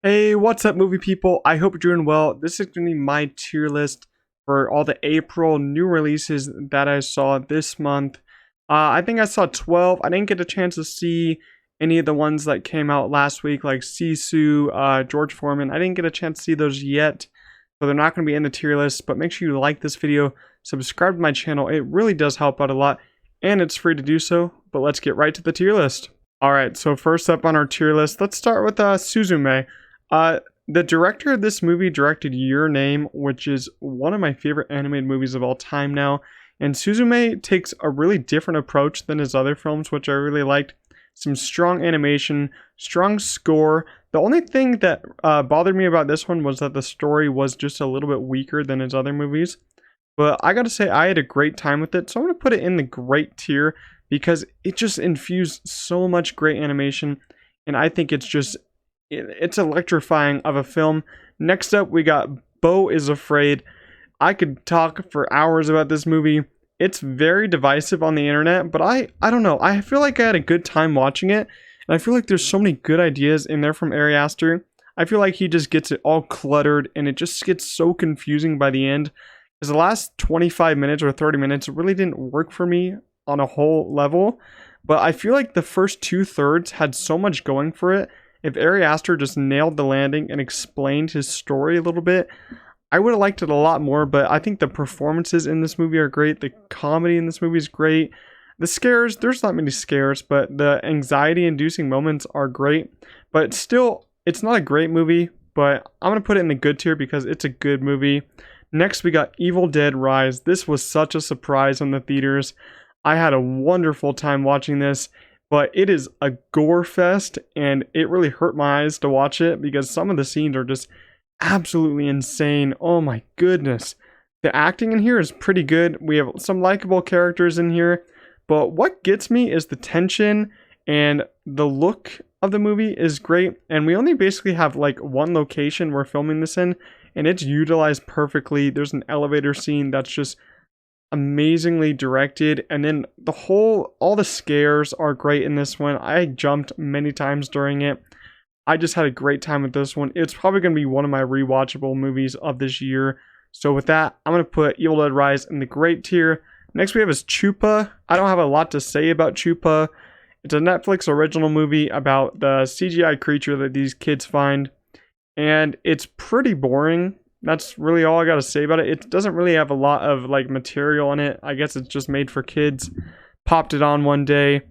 Hey, what's up, movie people? I hope you're doing well. This is going to be my tier list for all the April new releases that I saw this month. I think I saw 12. I didn't get a chance to see any of the ones that came out last week, like Sisu, George Foreman. I didn't get a chance to see those yet, so they're not going to be in the tier list. But make sure you like this video, subscribe to my channel. It really does help out a lot, and it's free to do so. But let's get right to the tier list. Alright, so first up on our tier list, let's start with Suzume. The director of this movie directed Your Name, which is one of my favorite animated movies of all time now. And Suzume takes a really different approach than his other films, which I really liked. Some strong animation, strong score. The only thing that bothered me about this one was that the story was just a little bit weaker than his other movies. But I gotta say, I had a great time with it, so I'm gonna put it in the great tier because it just infused so much great animation, and I think it's electrifying of a film. Next up, we got Beau Is Afraid. I could talk for hours about this movie. It's very divisive on the internet, but I don't know. I feel like I had a good time watching it, and I feel like there's so many good ideas in there from Ari Aster. I feel like he just gets it all cluttered, and it just gets so confusing by the end. Because the last 25 minutes or 30 minutes really didn't work for me on a whole level, but I feel like the first 2/3 had so much going for it. If Ari Aster just nailed the landing and explained his story a little bit, I would have liked it a lot more. But I think the performances in this movie are great. The comedy in this movie is great. The scares, there's not many scares, but the anxiety-inducing moments are great. But still, it's not a great movie, but I'm going to put it in the good tier because it's a good movie. Next, we got Evil Dead Rise. This was such a surprise in the theaters. I had a wonderful time watching this. But it is a gore fest, and it really hurt my eyes to watch it because some of the scenes are just absolutely insane. Oh my goodness. The acting in here is pretty good. We have some likable characters in here, but what gets me is the tension, and the look of the movie is great. And we only basically have like one location we're filming this in, and it's utilized perfectly. There's an elevator scene that's just amazingly directed, and then all the scares are great in this one. I jumped many times during it. I just had a great time with this one. It's probably going to be one of my rewatchable movies of this year. So with that, I'm going to put Evil Dead Rise in the great tier. Next we have is Chupa. I don't have a lot to say about Chupa. It's a Netflix original movie about the CGI creature that these kids find, and it's pretty boring. That's really all I gotta say about it. It doesn't really have a lot of like material in it. I guess it's just made for kids. Popped it on one day,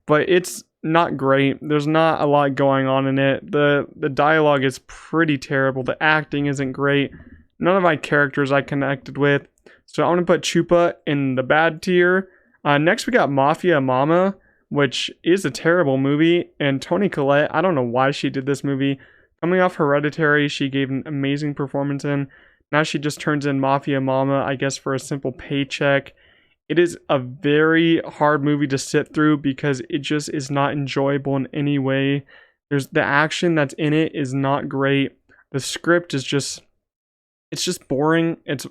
but it's not great. There's not a lot going on in it. The dialogue is pretty terrible. The acting isn't great. None of my characters I connected with. So I'm gonna put Chupa in the bad tier. Next we got Mafia Mamma, which is a terrible movie. And Toni Collette, I don't know why she did this movie. Coming off Hereditary, she gave an amazing performance in. Now she just turns in Mafia Mamma, I guess, for a simple paycheck. It is a very hard movie to sit through because it just is not enjoyable in any way. The action that's in it is not great. The script is it's just boring. It's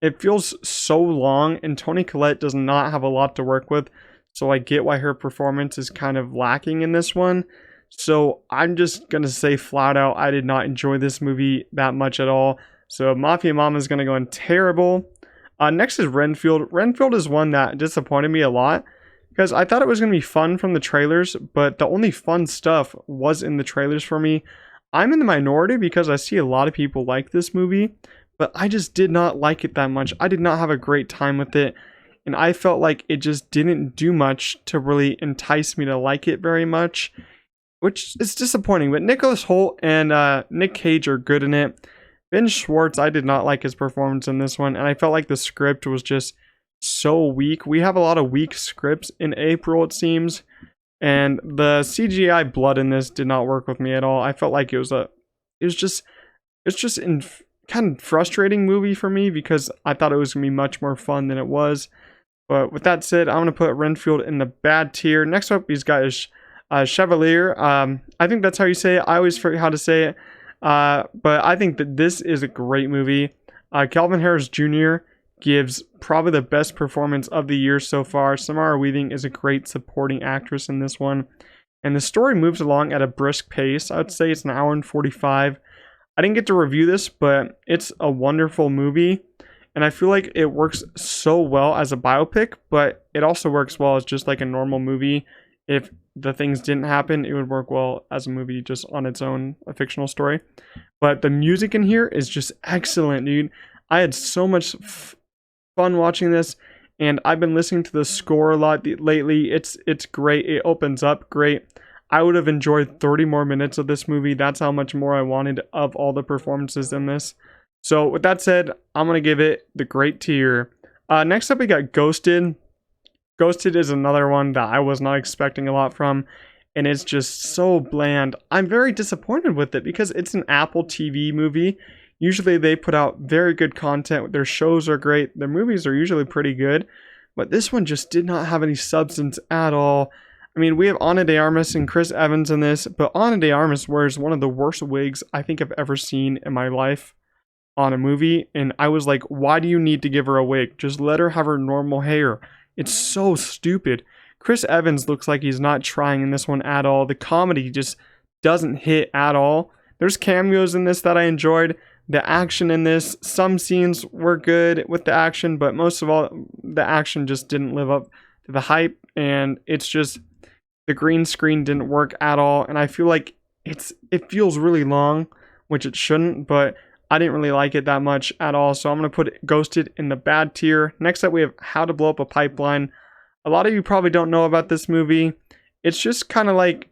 it feels so long, and Toni Collette does not have a lot to work with. So I get why her performance is kind of lacking in this one. So I'm just going to say flat out, I did not enjoy this movie that much at all. So Mafia Mamma is going to go in terrible. Next is Renfield. Renfield is one that disappointed me a lot because I thought it was going to be fun from the trailers, but the only fun stuff was in the trailers for me. I'm in the minority because I see a lot of people like this movie, but I just did not like it that much. I did not have a great time with it, and I felt like it just didn't do much to really entice me to like it very much, which is disappointing. But Nicholas Hoult and Nick Cage are good in it. Ben Schwartz, I did not like his performance in this one, and I felt like the script was just so weak. We have a lot of weak scripts in April, it seems, and the CGI blood in this did not work with me at all. I felt like it was just kind of frustrating movie for me because I thought it was gonna be much more fun than it was. But with that said, I'm gonna put Renfield in the bad tier. Next up, these guys. Chevalier, I think that's how you say it. I always forget how to say it, but I think that this is a great movie. Calvin Harris Jr. gives probably the best performance of the year so far. Samara Weaving is a great supporting actress in this one, and the story moves along at a brisk pace. I would say it's an hour and 45. I didn't get to review this, but it's a wonderful movie, and I feel like it works so well as a biopic, but it also works well as just like a normal movie. If the things didn't happen, it would work well as a movie just on its own, a fictional story. But the music in here is just excellent, dude. I had so much fun watching this, and I've been listening to the score a lot lately. It's great. It opens up great. I would have enjoyed 30 more minutes of this movie. That's how much more I wanted of all the performances in this. So with that said, I'm going to give it the great tier. Next up, we got Ghosted. Ghosted is another one that I was not expecting a lot from, and it's just so bland. I'm very disappointed with it because it's an Apple TV movie. Usually they put out very good content. Their shows are great. Their movies are usually pretty good, but this one just did not have any substance at all. I mean, we have Ana de Armas and Chris Evans in this, but Ana de Armas wears one of the worst wigs I think I've ever seen in my life on a movie, and I was like, why do you need to give her a wig? Just let her have her normal hair. It's so stupid. Chris Evans looks like he's not trying in this one at all. The comedy just doesn't hit at all. There's cameos in this that I enjoyed. The action in this, some scenes were good with the action, but most of all, the action just didn't live up to the hype, and it's just, the green screen didn't work at all, and I feel like it feels really long, which it shouldn't, but I didn't really like it that much at all, so I'm going to put Ghosted in the bad tier. Next up, we have How to Blow Up a Pipeline. A lot of you probably don't know about this movie. It's just kind of like,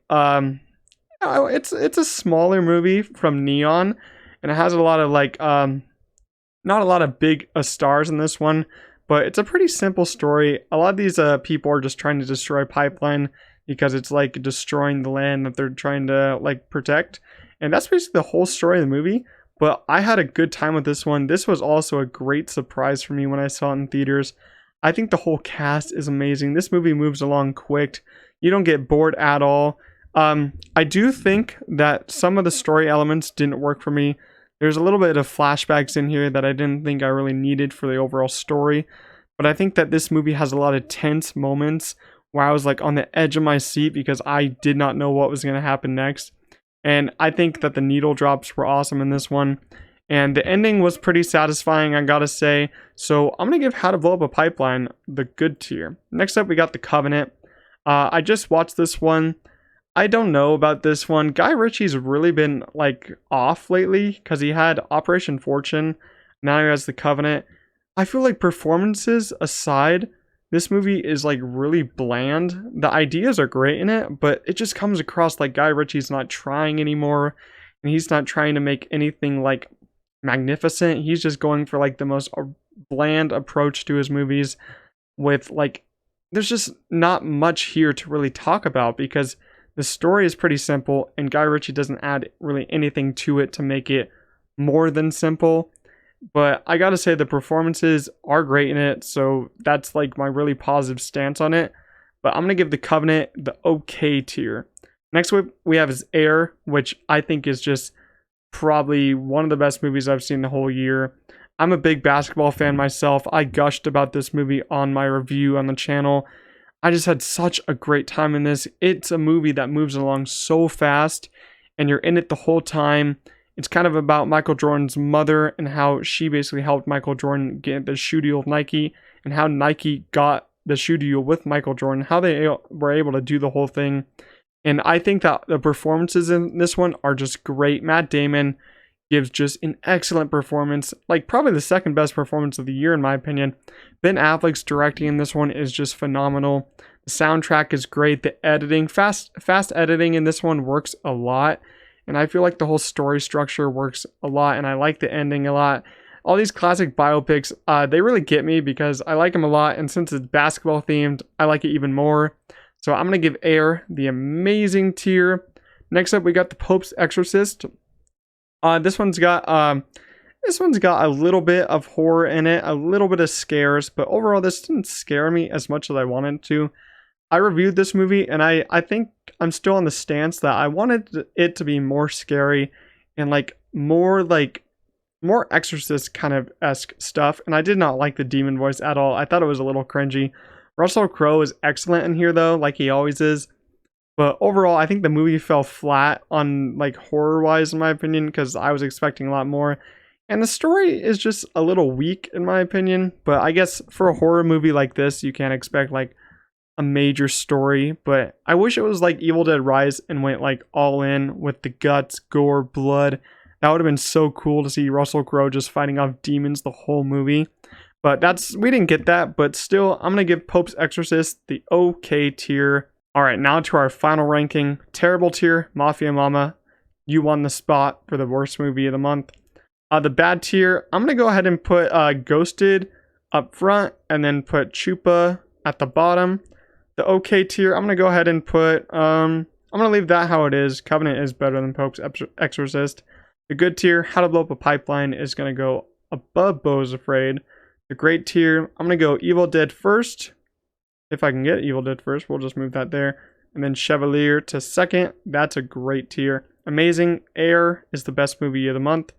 it's a smaller movie from Neon, and it has a lot of like, not a lot of big stars in this one, but it's a pretty simple story. A lot of these people are just trying to destroy a pipeline because it's like destroying the land that they're trying to like protect, and that's basically the whole story of the movie. But I had a good time with this one. This was also a great surprise for me when I saw it in theaters. I think the whole cast is amazing. This movie moves along quick. You don't get bored at all. I do think that some of the story elements didn't work for me. There's a little bit of flashbacks in here that I didn't think I really needed for the overall story. But I think that this movie has a lot of tense moments where I was like on the edge of my seat because I did not know what was going to happen next. And I think that the needle drops were awesome in this one. And the ending was pretty satisfying, I gotta say. So I'm gonna give How to Blow Up a Pipeline the good tier. Next up, we got The Covenant. I just watched this one. I don't know about this one. Guy Ritchie's really been like off lately because he had Operation Fortune. Now he has The Covenant. I feel like performances aside, this movie is like really bland. The ideas are great in it, but it just comes across like Guy Ritchie's not trying anymore, and he's not trying to make anything like magnificent. He's just going for like the most bland approach to his movies with like, there's just not much here to really talk about because the story is pretty simple and Guy Ritchie doesn't add really anything to it to make it more than simple. But I gotta say the performances are great in it, so that's like my really positive stance on it. But I'm gonna give The Covenant the okay tier. Next we have is Air, which I think is just probably one of the best movies I've seen the whole year. I'm a big basketball fan myself. I gushed about this movie on my review on the channel. I just had such a great time in this. It's a movie that moves along so fast, and you're in it the whole time. It's kind of about Michael Jordan's mother and how she basically helped Michael Jordan get the shoe deal with Nike, and how Nike got the shoe deal with Michael Jordan, how they were able to do the whole thing. And I think that the performances in this one are just great. Matt Damon gives just an excellent performance, like probably the second best performance of the year in my opinion. Ben Affleck's directing in this one is just phenomenal. The soundtrack is great. The editing, fast editing in this one works a lot. And I feel like the whole story structure works a lot, and I like the ending a lot. All these classic biopics, they really get me because I like them a lot, and since it's basketball themed, I like it even more. So I'm going to give Air the amazing tier. Next up, we got The Popes Exorcist. This one's got a little bit of horror in it, a little bit of scares, but overall this didn't scare me as much as I wanted to. I reviewed this movie, and I think I'm still on the stance that I wanted it to be more scary and more Exorcist kind of esque stuff, and I did not like the demon voice at all. I thought it was a little cringy. Russell Crowe is excellent in here though, like he always is. But overall, I think the movie fell flat on like horror wise, in my opinion, because I was expecting a lot more. And the story is just a little weak, in my opinion. But I guess for a horror movie like this, you can't expect like a major story. But I wish it was like Evil Dead Rise and went like all in with the guts, gore, blood. That would have been so cool to see Russell Crowe just fighting off demons the whole movie. But we didn't get that. But still, I'm going to give Popes Exorcist the okay tier. Alright, now to our final ranking. Terrible tier, Mafia Mamma. You won the spot for the worst movie of the month. The bad tier, I'm going to go ahead and put Ghosted up front and then put Chupa at the bottom. The okay tier, I'm going to go ahead and put, I'm going to leave that how it is. Covenant is better than Popes Exorcist. The good tier, How to Blow Up a Pipeline, is going to go above Beau Is Afraid. The great tier, I'm going to go Evil Dead first. If I can get Evil Dead first, we'll just move that there. And then Chevalier to second. That's a great tier. Amazing Air is the best movie of the month.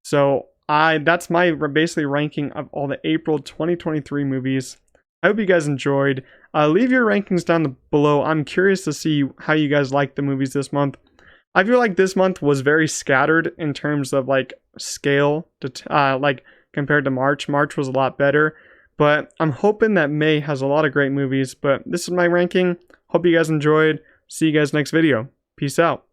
So that's my basically ranking of all the April 2023 movies. I hope you guys enjoyed. Leave your rankings down below. I'm curious to see how you guys like the movies this month. I feel like this month was very scattered in terms of like scale to like compared to March. March was a lot better. But I'm hoping that May has a lot of great movies. But this is my ranking. Hope you guys enjoyed. See you guys next video. Peace out.